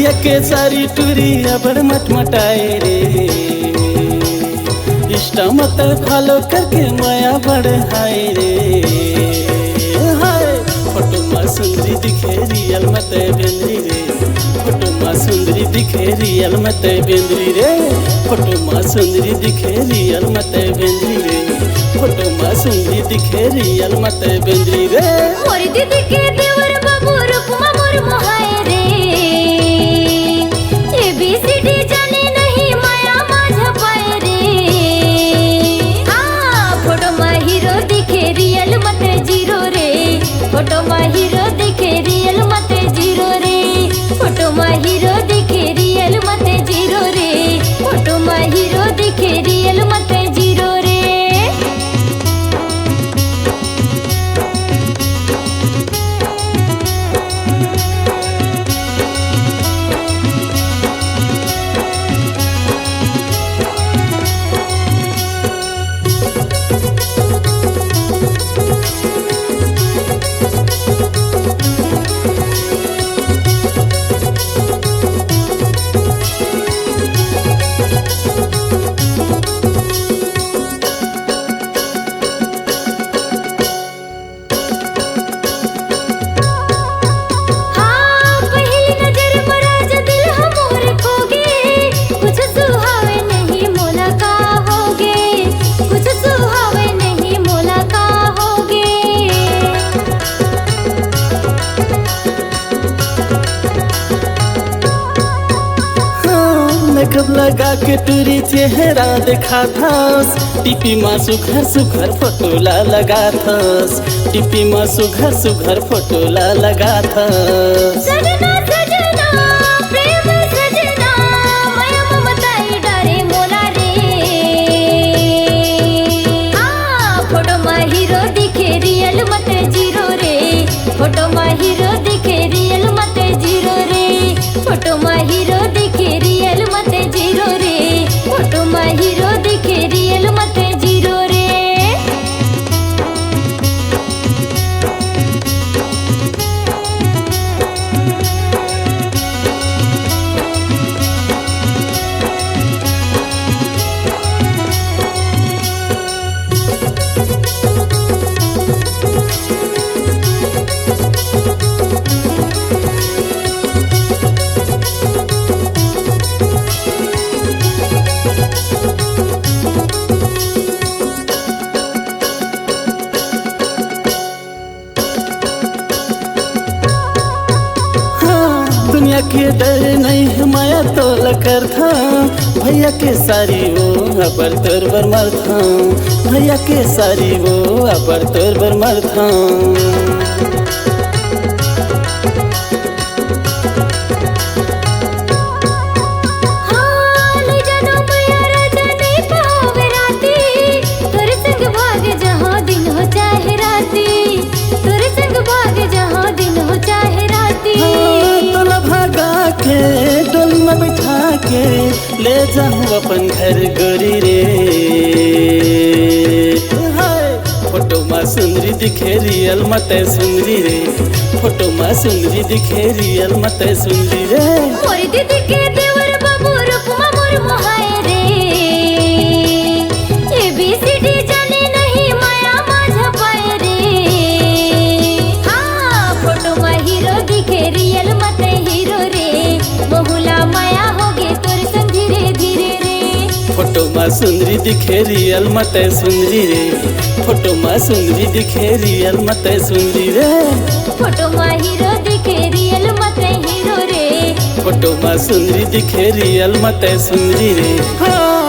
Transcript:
भैया के सारी टूरी अबड़ मटमटाए रे। इंस्टा मत फॉलो करके माया बढ़ाए रे। हाय फोटो मा सुंदरी दिखे रियल मत बेंद्री रे। फोटो मा सुंदरी दिखे रियल मत बेंद्री रे। फोटो मा सुंदरी दिखे रियल मत बेंद्री रे। फोटो मा सुंदरी दिखे रियल मत बेंद्री रे। मोर दीदी के देवर बाबू रुकमा मोर मोहाय रे। ABCD जाने नहीं माया माझा पाए रे। फोटो मा हीरो दिखे रियल मत जीरो रे। फोटो मा हीरो दिखे रियल मत जीरो रे। फोटो मा हीरो दिखे रियल मत जीरो रे। फोटो मा हीरो दिखे रियल मत जीरो रे। मेकअप लगा के टूरी चेहरा देखा थास। टीपी माँ सुघर सुघर फोटो ला लगा थास। टीपी माँ सुघर सुघर फोटो ला लगा थास। सजना सजना प्रेम सजना माया ममताई डारे मोला रे। फोटो मा हीरो दिखे रियल मत जीरो रे। फोटो मा हीरो दिखे रियल मत जीरो रे। फोटो मा हीरो दिखे रियल मत जीरो रे। फोटो मा हीरो दिखे रियल मत जीरो रे। दुनिया के डर नहीं है माया तो लकर था। भैया के सारी वो अबर तोर बर मर था। भैया के सारी वो अबर तोर बर मर था। डोली में बिठा के ले जाऊँ अपन घर गोरी रे। हाय फोटो मा सुंदरी दिखे रियल मत सुंदरी रे। फोटो मा सुंदरी दिखे रियल मत सुंदरी रे। मोर दीदी के देवर बाबू रुकमा मोर मोहाय रे। ABCD जाने नहीं माया माझा पाए रे। फोटो मा हीरो दिखे रियल मत हीरो रे। बहुला माया होगे तोर संग धीरे धीरे रे। फोटो मा सुंदरी दिखे रियल मत सुंदरी रे। फोटो मा सुंदरी दिखे रियल मत सुंदरी रे। फोटो मा हीरो दिखे रियल मत हीरो रे। फोटो मा सुंदरी दिखे रियल मत सुंदरी रे। हाँ